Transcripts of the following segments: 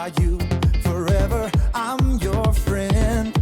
by you forever. I'm your friend.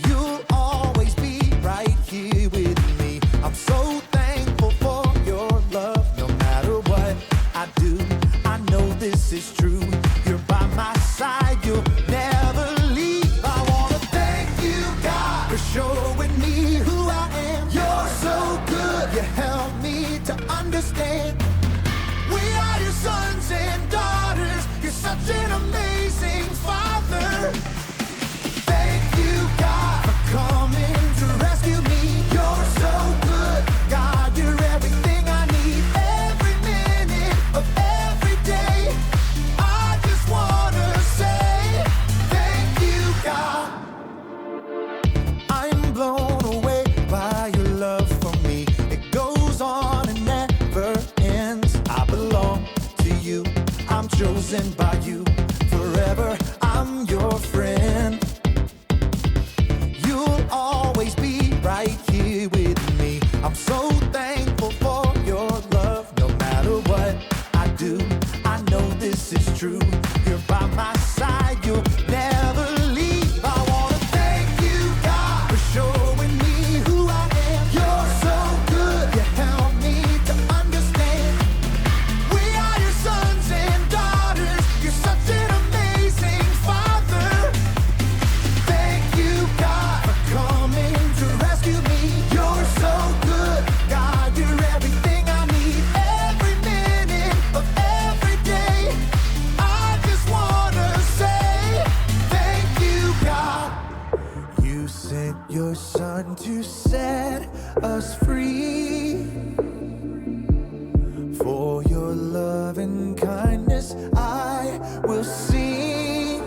You'll always be right here with me. I'm so thankful for your love. No matter what I do, I know this is true. You're by my side, you'll never leave. I wanna thank you, God, for showing me who I am. You're so good, you help me to understand. We are your sons and daughters. You're such an amazing father. Thank you, God, for coming to rescue me. You're so good, God, you're everything I need. Every minute of every day, I just wanna say thank you, God. I'm blown away by your love for me. It goes on and never ends. I belong to you, I'm chosen by you forever. I'm your friend. You'll always be right here with me. I'm so thankful for your love. No matter what I do, I know this is true. You're by my side, you'll never leave. I wanna thank you, God, for showing me who I am. You're so good, you help me to understand. We are your sons and daughters. You're such an amazing father. Thank you, God, for coming to rescue me. You're so good, God, you're everything I need. Every minute of every day, I just wanna say thank you, God. You sent your son to set us free. For your love and kindness I will sing.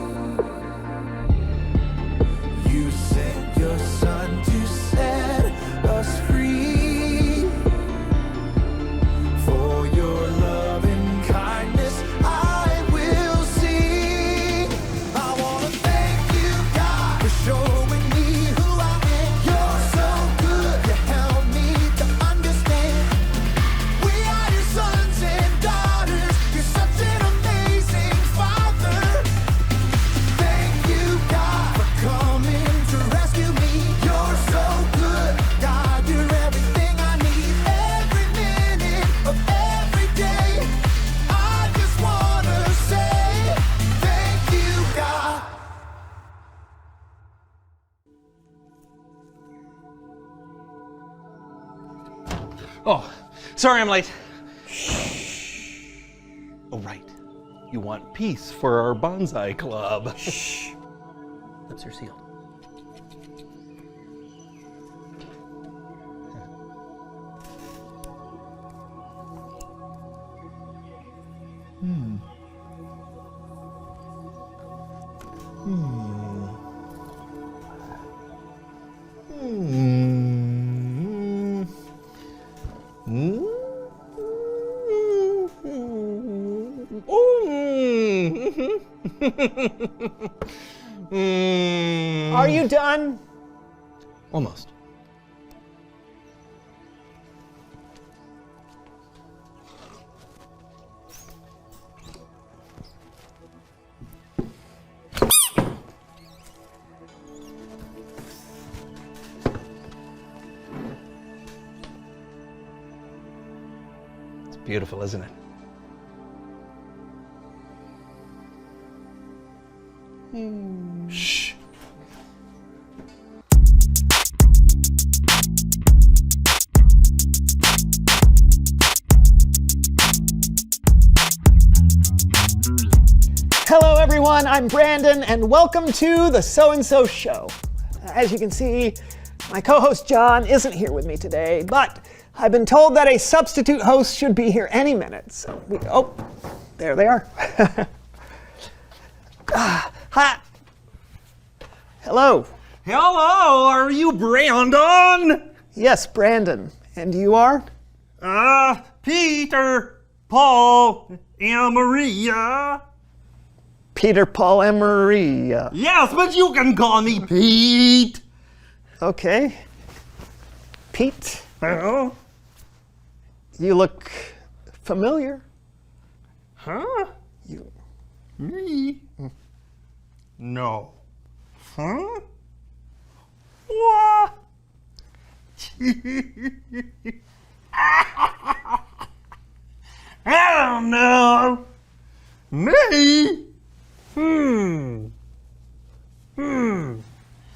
You sent your son to set us free. For your love and kindness I will sing. I wanna thank you, God, for showing me who I am. You're so good, you help me to understand. We are your sons and daughters. You're such an amazing father. Thank you, God, for coming to rescue me. You're so good, God, you're everything I need. Every minute of every day, I just wanna say thank you, God. Oh, sorry I'm late. Oh, right. You want peace for our bonsai club. Lips are sealed. Are you done? Almost. It's beautiful, isn't it? Shh. Hello everyone, I'm Brandon and welcome to the So-and-So Show. As you can see, my co-host John isn't here with me today, but I've been told that a substitute host should be here any minute. So there they are. Hi. Hello. Hello, are you Brandon? Yes, Brandon. And you are? Peter, Paul, and Maria. Peter, Paul, and Maria. Yes, but you can call me Pete. Okay. Pete, Oh? you look familiar. Huh? Me? No. Huh? What? I don't know. Me?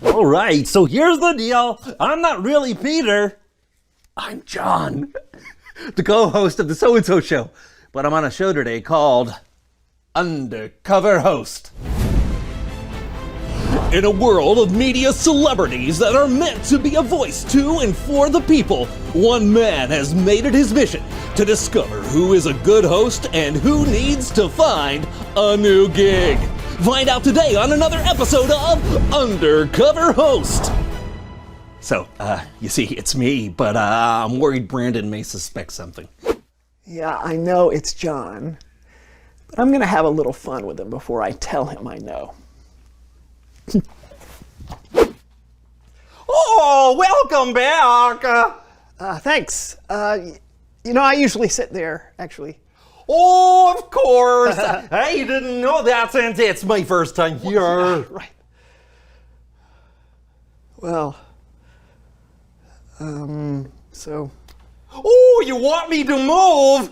All right, so here's the deal. I'm not really Peter. I'm John, the co-host of the So-and-So Show, but I'm on a show today called Undercover Host. In a world of media celebrities that are meant to be a voice to and for the people, one man has made it his mission to discover who is a good host and who needs to find a new gig. Find out today on another episode of Undercover Host. So, you see, it's me, but I'm worried Brandon may suspect something. Yeah, I know it's John, but I'm going to have a little fun with him before I tell him I know. Oh, welcome back. Thanks. I usually sit there, actually. Oh, of course. I didn't know that since it's my first time here. Right. Well, so... Oh, you want me to move?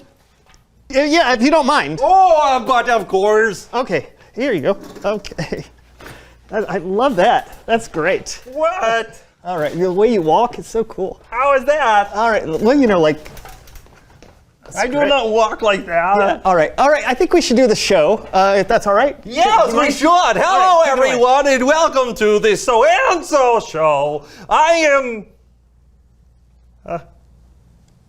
Yeah, if you don't mind. Oh, but of course. Okay, here you go. Okay. I love that. That's great. What? All right, the way you walk is so cool. How is that? All right, well, like... I do not walk like that. Yeah. All right. I think we should do the show, if that's all right. Yes, we should. Hello, right, take it away. everyone, and welcome to the So-and-So Show. I am...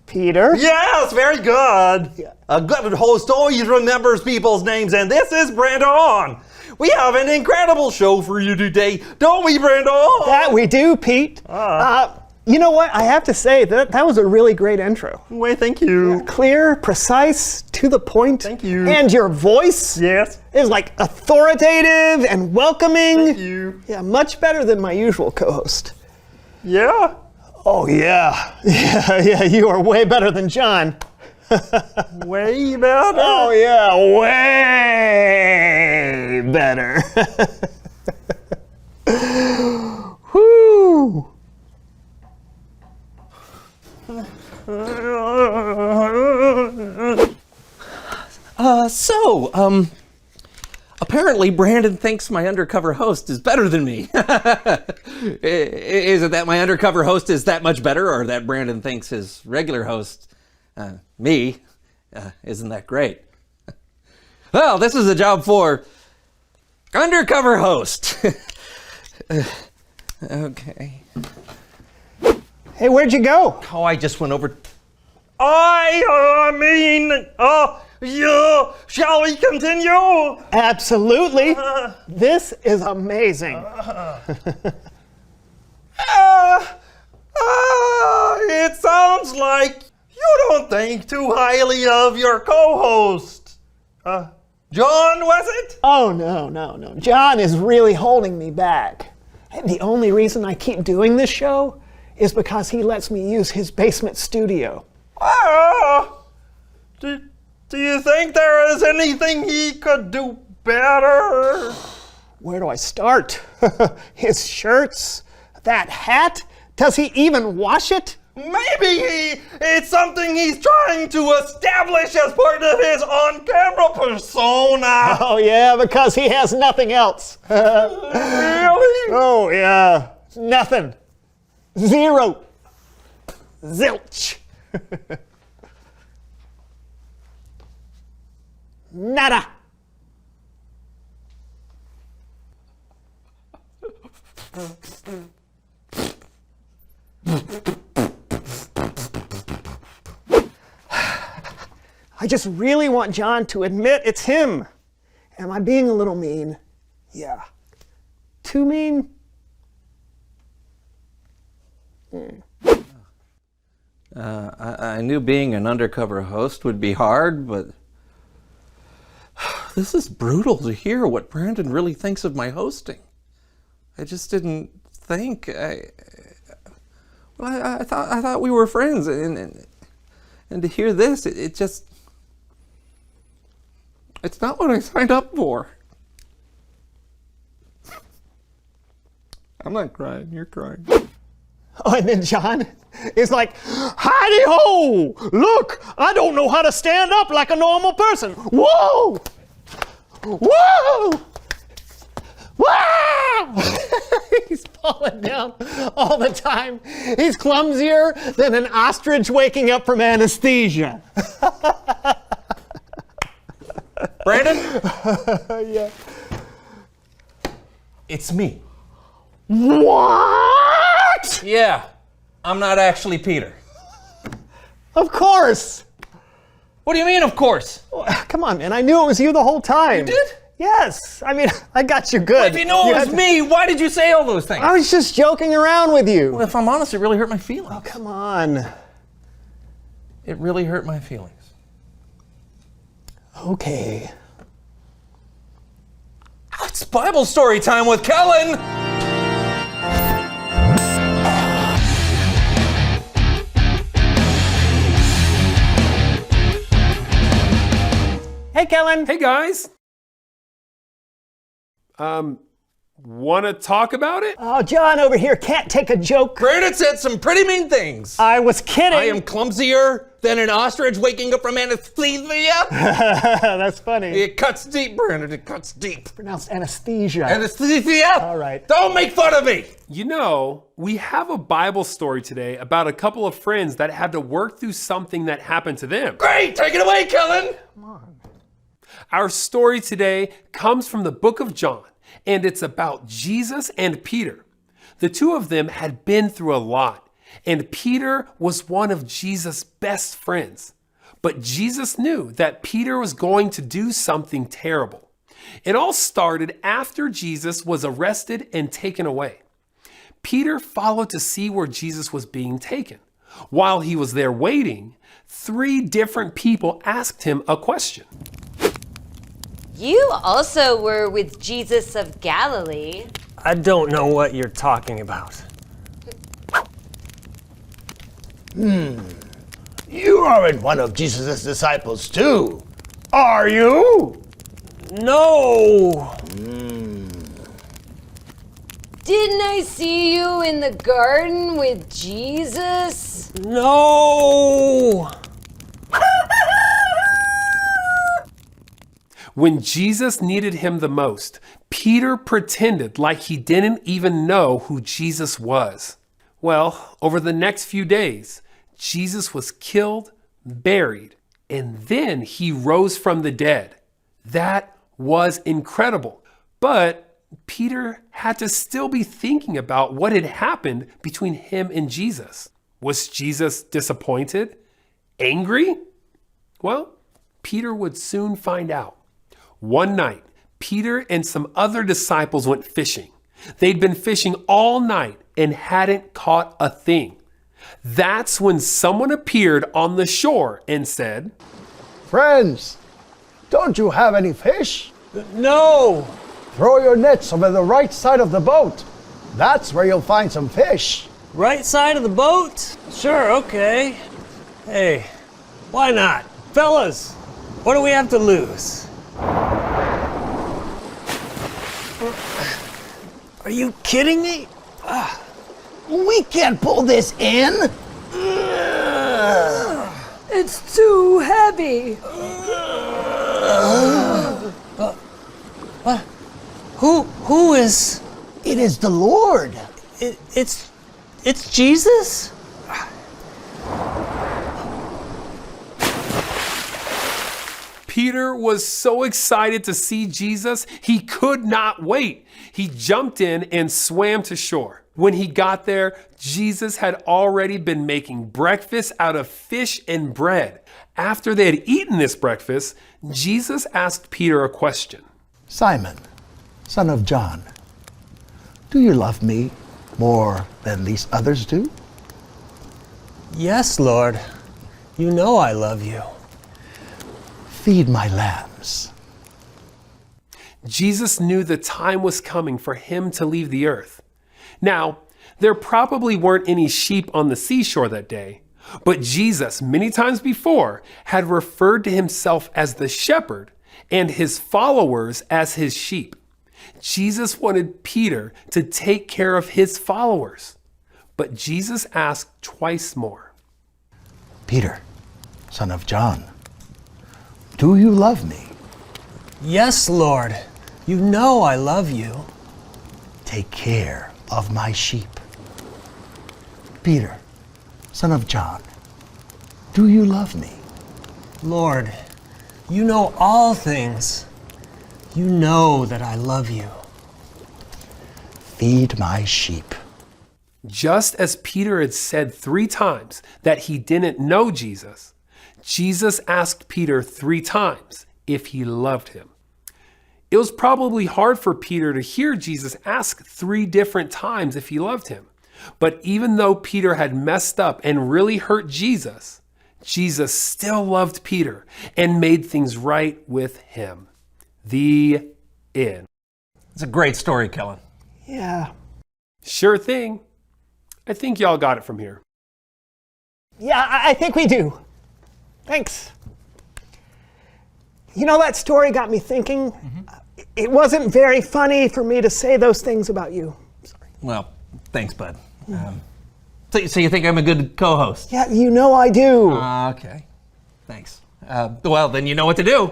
Peter? Yes, very good. Yeah. A good host always remembers people's names, and this is Brandon. We have an incredible show for you today, don't we, Brandon? That we do, Pete. You know what? I have to say that was a really great intro. Wait, thank you. Clear, precise, to the point. Thank you. And your voice Yes. is like authoritative and welcoming. Thank you. Yeah, much better than my usual co-host. Yeah. Oh yeah. Yeah, you are way better than John. Way better. Oh yeah, way better. Whoo. Apparently Brandon thinks my undercover host is better than me. Is it that my undercover host is that much better, or that Brandon thinks his regular host, me, isn't that great? Well, this is a job for undercover host. Okay. Hey, where'd you go? Oh, I just went over. Shall we continue? Absolutely. This is amazing. It sounds like you don't think too highly of your co-host. John, was it? Oh, no. John is really holding me back. The only reason I keep doing this show is because he lets me use his basement studio. Do you think there is anything he could do better? Where do I start? His shirts? That hat? Does he even wash it? Maybe it's something he's trying to establish as part of his on-camera persona. Oh, yeah, because he has nothing else. Really? Oh, yeah. Nothing. Zero. Zilch. Nada. I just really want John to admit it's him. Am I being a little mean? Yeah. Too mean? I knew being an undercover host would be hard, but this is brutal to hear what Brandon really thinks of my hosting. I just didn't think. I thought we were friends, and to hear this, it's not what I signed up for. I'm not crying. You're crying. Oh, and then John is like, hidey-ho! Look, I don't know how to stand up like a normal person. Whoa! Whoa! Wow! He's falling down all the time. He's clumsier than an ostrich waking up from anesthesia. Brandon? Yeah. It's me. What? Yeah, I'm not actually Peter. Of course. What do you mean, of course? Come on, man. I knew it was you the whole time. You did? Yes. I mean, I got you good. If you know it was me, why did you say all those things? I was just joking around with you. Well, if I'm honest, it really hurt my feelings. Oh, come on. It really hurt my feelings. Okay. It's Bible story time with Kellen. Hey, Kellen. Hey guys. Want to talk about it? Oh, John over here can't take a joke. Brandon said some pretty mean things. I was kidding. I am clumsier than an ostrich waking up from anesthesia. That's funny. It cuts deep, Brandon. It cuts deep. Pronounced anesthesia. Anesthesia? All right. Don't make fun of me. You know, we have a Bible story today about a couple of friends that had to work through something that happened to them. Great. Take it away, Kellen. Our story today comes from the book of John, and it's about Jesus and Peter. The two of them had been through a lot, and Peter was one of Jesus' best friends. But Jesus knew that Peter was going to do something terrible. It all started after Jesus was arrested and taken away. Peter followed to see where Jesus was being taken. While he was there waiting, 3 different people asked him a question. You also were with Jesus of Galilee. I don't know what you're talking about. You aren't one of Jesus' disciples too, are you? No! Didn't I see you in the garden with Jesus? No! When Jesus needed him the most, Peter pretended like he didn't even know who Jesus was. Well, over the next few days, Jesus was killed, buried, and then he rose from the dead. That was incredible. But Peter had to still be thinking about what had happened between him and Jesus. Was Jesus disappointed? Angry? Well, Peter would soon find out. One night, Peter and some other disciples went fishing. They'd been fishing all night and hadn't caught a thing. That's when someone appeared on the shore and said, Friends, don't you have any fish? No! Throw your nets over the right side of the boat. That's where you'll find some fish. Right side of the boat? Sure, okay. Hey, why not? Fellas, what do we have to lose? Are you kidding me? We can't pull this in. It's too heavy. What? Who is... It is the Lord. It's Jesus? Peter was so excited to see Jesus, he could not wait. He jumped in and swam to shore. When he got there, Jesus had already been making breakfast out of fish and bread. After they had eaten this breakfast, Jesus asked Peter a question. Simon, son of John, do you love me more than these others do? Yes, Lord. You know I love you. Feed my lambs. Jesus knew the time was coming for him to leave the earth. Now, there probably weren't any sheep on the seashore that day, but Jesus, many times before, had referred to himself as the shepherd and his followers as his sheep. Jesus wanted Peter to take care of his followers, but Jesus asked twice more. Peter, son of John, do you love me? Yes, Lord. You know I love you. Take care of my sheep. Peter, son of John, do you love me? Lord, you know all things. You know that I love you. Feed my sheep. Just as Peter had said 3 times that he didn't know Jesus, Jesus asked Peter 3 times if he loved him. It was probably hard for Peter to hear Jesus ask 3 different times if he loved him. But even though Peter had messed up and really hurt Jesus, Jesus still loved Peter and made things right with him. The end. It's a great story, Kellen. Yeah. Sure thing. I think y'all got it from here. Yeah, I think we do. Thanks. You know, that story got me thinking. It wasn't very funny for me to say those things about you. Sorry. Well, thanks, bud. So you think I'm a good co-host? Yeah, you know I do. Okay. Thanks. Well, then you know what to do.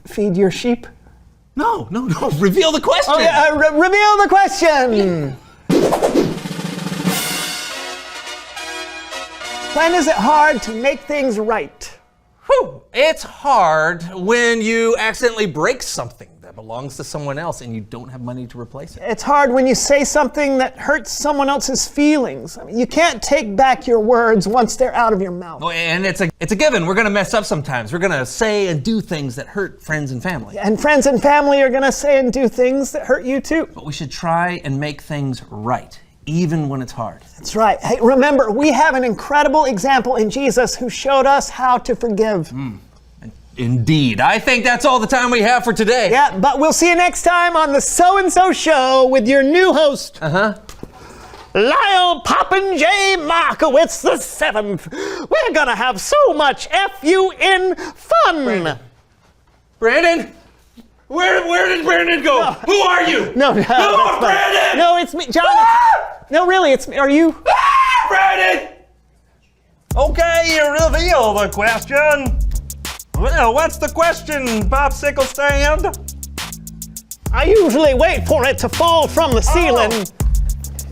Feed your sheep? No. Reveal the question. Oh, yeah, reveal the question. When is it hard to make things right? Whew. It's hard when you accidentally break something that belongs to someone else and you don't have money to replace it. It's hard when you say something that hurts someone else's feelings. I mean, you can't take back your words once they're out of your mouth. Oh, and it's a given. We're going to mess up sometimes. We're going to say and do things that hurt friends and family. And friends and family are going to say and do things that hurt you too. But we should try and make things right, even when it's hard. That's right. Hey, remember, we have an incredible example in Jesus who showed us how to forgive. Indeed. I think that's all the time we have for today. Yeah, but we'll see you next time on the So-and-So Show with your new host, Lyle Poppin' J. Markowitz the 7th. We're gonna have so much F-U-N fun. Brandon? Where did Brandon go? No. Who are you? No, Come on, Brandon! No, it's me, John. No, really, it's me. Are you? Brandon! Okay, you reveal the question. Well, what's the question, Popsicle Stand? I usually wait for it to fall from the ceiling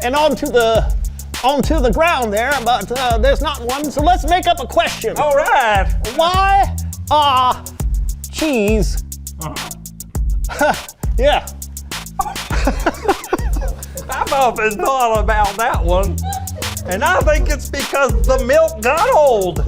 and onto the ground there, but there's not one. So let's make up a question. All right. Why are cheese? Yeah. I've often thought about that one, and I think it's because the milk got old.